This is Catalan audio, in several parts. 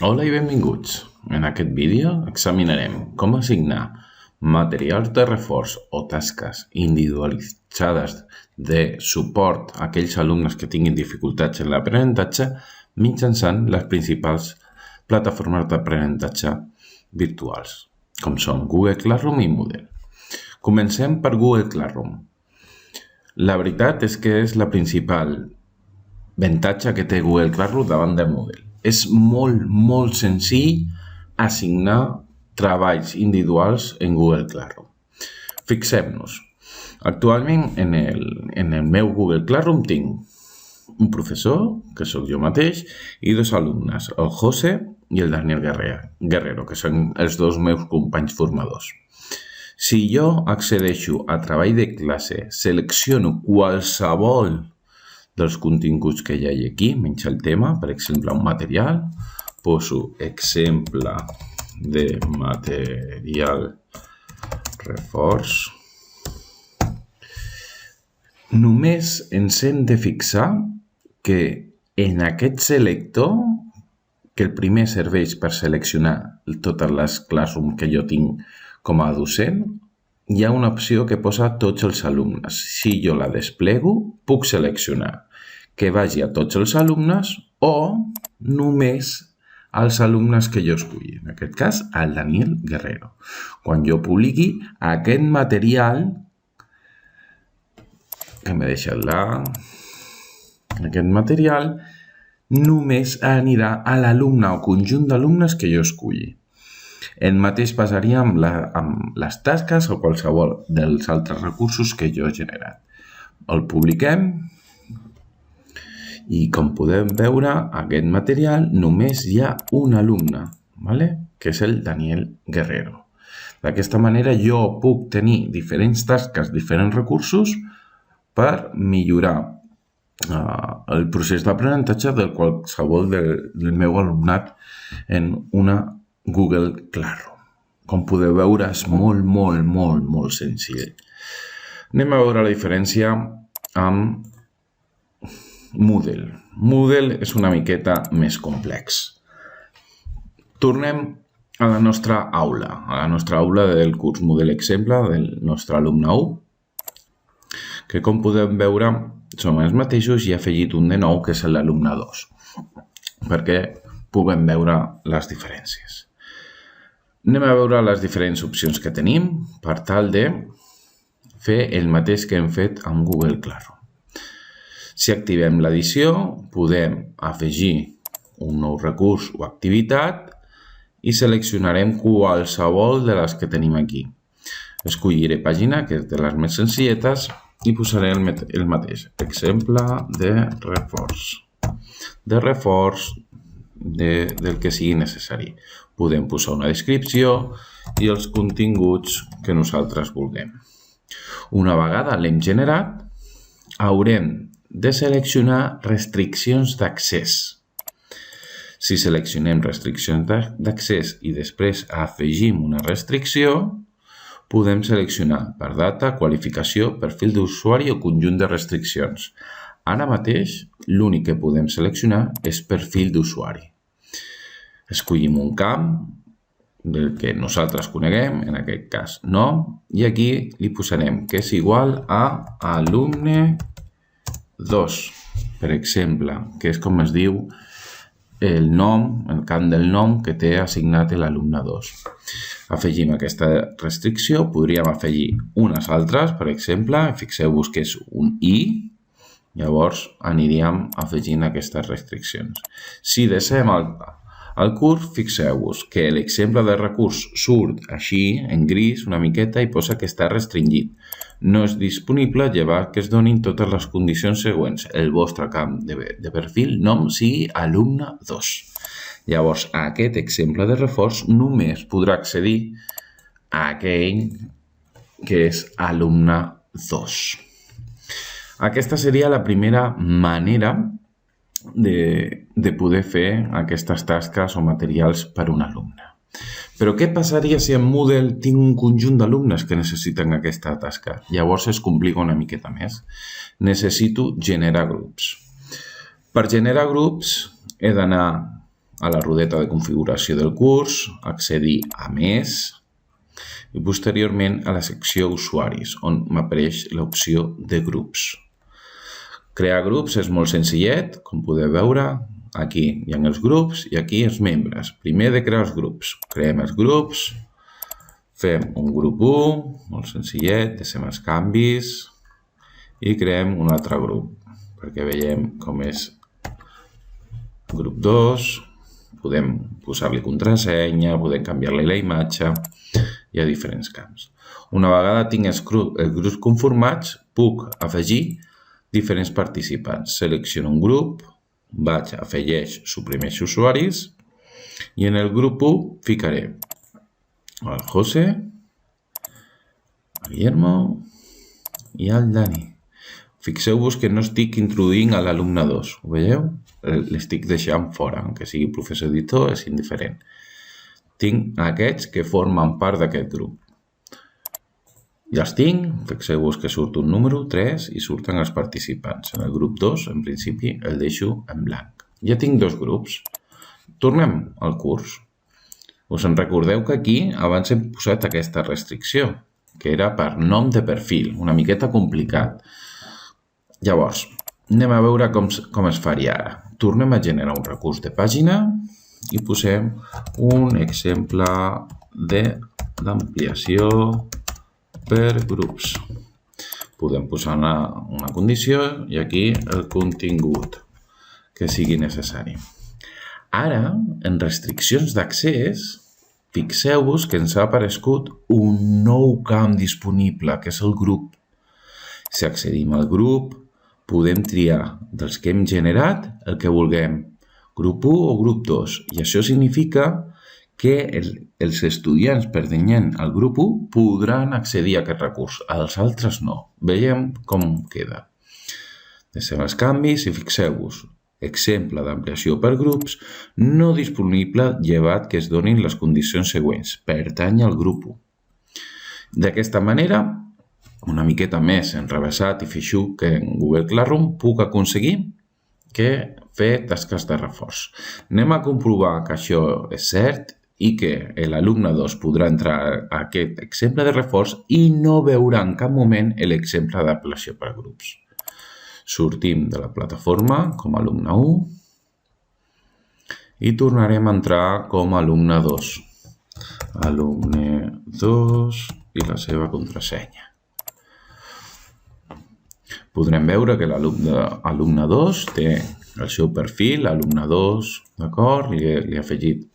Hola i benvinguts. En aquest vídeo examinarem com assignar materials de reforç o tasques individualitzades de suport a aquells alumnes que tinguin dificultats en l'aprenentatge mitjançant les principals plataformes d'aprenentatge virtuals, com són Google Classroom i Moodle. Comencem per Google Classroom. La veritat és que és la principal avantatge que té Google Classroom davant de Moodle. És molt senzill assignar treballs individuals en Google Classroom. Fixem-nos. Actualment en el meu Google Classroom tinc un professor, que sóc jo mateix, i dos alumnes, el José i el Daniel Guerrero, que són els dos meus companys formadors. Si jo accedeixo a treball de classe, selecciono qualsevol dels continguts que hi ha aquí, menys el tema, per exemple, un material, poso exemple de material reforç. Només ens hem de fixar que en aquest selector, que el primer serveix per seleccionar totes les Classroom que jo tinc com a docent, hi ha una opció que posa tots els alumnes. Si jo la desplego, puc seleccionar que vagi a tots els alumnes o només als alumnes que jo esculli. En aquest cas, al Daniel Guerrero. Quan jo publiqui aquest material, que m'he deixat aquest material, només anirà a l'alumne o conjunt d'alumnes que jo esculli. El mateix passaria amb les tasques o qualsevol dels altres recursos que jo he generat. El publiquem i, com podem veure, aquest material només hi ha un alumne, que és el Daniel Guerrero. D'aquesta manera jo puc tenir diferents tasques, diferents recursos per millorar el procés d'aprenentatge de qualsevol del meu alumnat en una Google Classroom. Com podeu veure, és molt senzill. Anem a veure la diferència amb Moodle. Moodle és una miqueta més complex. Tornem a la nostra aula del curs Moodle Exemple del nostre alumne 1, que com podem veure són els mateixos i he afegit un de nou que és l'alumne 2, perquè puguem veure les diferències. Anem a veure les diferents opcions que tenim per tal de fer el mateix que hem fet amb Google Classroom. Si activem l'edició, podem afegir un nou recurs o activitat i seleccionarem qualsevol de les que tenim aquí. Escolliré pàgina, que és de les més senzilletes, i posaré el mateix. Exemple de reforç del que sigui necessari. Podem posar una descripció i els continguts que nosaltres vulguem. Una vegada l'hem generat, haurem de seleccionar restriccions d'accés. Si seleccionem restriccions d'accés i després afegim una restricció, podem seleccionar per data, qualificació, perfil d'usuari o conjunt de restriccions. Ara mateix, l'únic que podem seleccionar és perfil d'usuari. Escollim un camp del que nosaltres coneguem, en aquest cas nom, i aquí li posarem que és igual a alumne 2, per exemple, que és com es diu el nom, el camp del nom que té assignat l'alumne 2. Afegim aquesta restricció, podríem afegir unes altres, per exemple, fixeu-vos que és un i, llavors aniríem afegint aquestes restriccions. Si deixem el curs, fixeu-vos que l'exemple de recurs surt així, en gris, una miqueta, i posa que està restringit. No és disponible llevat que es donin totes les condicions següents. El vostre camp de perfil nom sigui alumne 2. Llavors, a aquest exemple de reforç només podrà accedir a aquell que és alumne 2. Aquesta seria la primera manera de poder fer aquestes tasques o materials per un alumne. Però què passaria si en Moodle tinc un conjunt d'alumnes que necessiten aquesta tasca? Llavors es complica una miqueta més. Necessito generar grups. Per generar grups he d'anar a la rodeta de configuració del curs, accedir a més i posteriorment a la secció usuaris, on m'apareix l'opció de grups. Crear grups és molt senzillet, com podeu veure. Aquí hi ha els grups i aquí els membres. Primer he de crear els grups. Creem els grups, fem un grup 1, molt senzillet, deixem els canvis i creem un altre grup, perquè veiem com és grup 2, podem posar-li contrasenya, podem canviar-li la imatge, hi ha diferents camps. Una vegada tinc els grups conformats, puc afegir diferents participants. Selecciono un grup, vaig a afegeix, suprimeix usuaris i en el grup 1 ficaré el José, el Guillermo i el Dani. Fixeu-vos que no estic introduint a l'alumne 2, ho veieu? L'estic deixant fora, aunque sigui professor editor, és indiferent. Tinc aquests que formen part d'aquest grup. Ja els tinc, fixeu-vos que surt un número, 3, i surten els participants. En el grup 2, en principi, el deixo en blanc. Ja tinc dos grups. Tornem al curs. Us en recordeu que aquí abans hem posat aquesta restricció, que era per nom de perfil, una miqueta complicat. Llavors, anem a veure com es faria ara. Tornem a generar un recurs de pàgina i posem un exemple d'ampliació per grups. Podem posar una condició i aquí el contingut que sigui necessari. Ara, en restriccions d'accés, fixeu-vos que ens ha aparegut un nou camp disponible, que és el grup. Si accedim al grup, podem triar dels que hem generat el que vulguem, grup 1 o grup 2, i això significa que els estudiants pertanyents al grup 1 podran accedir a aquest recurs, els altres no. Veiem com queda. Deixem els canvis i fixeu-vos, exemple d'ampliació per grups no disponible llevat que es donin les condicions següents, pertany al grup 1. D'aquesta manera, una miqueta més enrevessat i feixuc que en Google Classroom, puc aconseguir fer tasques de reforç. Anem a comprovar que això és cert i que l'alumne 2 podrà entrar a aquest exemple de reforç i no veurà en cap moment l'exemple d'ampliació per grups. Sortim de la plataforma com a alumne 1 i tornarem a entrar com a alumne 2. Alumne 2 i la seva contrasenya. Podrem veure que l'alumne 2 té el seu perfil, alumne 2, d'acord? Li he afegit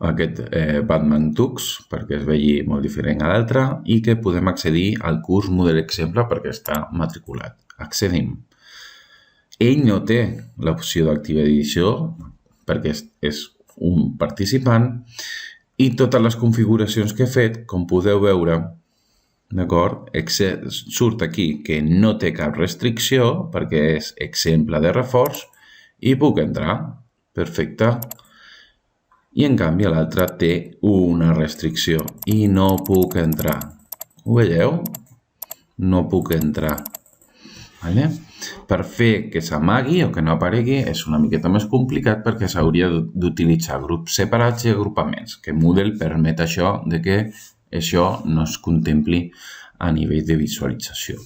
aquest Batman Tux perquè es vegi molt diferent a l'altre i que podem accedir al curs Moodle Exemple perquè està matriculat. Accedim. Ell no té l'opció d'activar edició perquè és un participant i totes les configuracions que he fet, com podeu veure, d'acord, surt aquí que no té cap restricció perquè és exemple de reforç i puc entrar. Perfecte. I en canvi l'altre té una restricció i no puc entrar. Ho veieu? No puc entrar. Per fer que s'amagui o que no aparegui és una miqueta més complicat perquè s'hauria d'utilitzar grups separats i agrupaments, que Moodle permet això de que això no es contempli a nivell de visualització.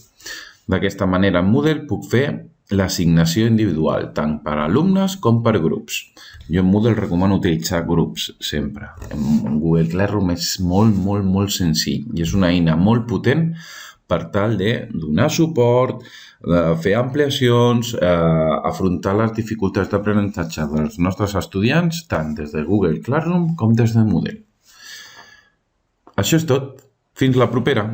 D'aquesta manera en Moodle puc fer l'assignació individual, tant per a alumnes com per grups. Jo en Moodle recomano utilitzar grups sempre. En Google Classroom és molt senzill i és una eina molt potent per tal de donar suport, fer ampliacions, afrontar les dificultats d'aprenentatge dels nostres estudiants, tant des de Google Classroom com des de Moodle. Això és tot. Fins la propera!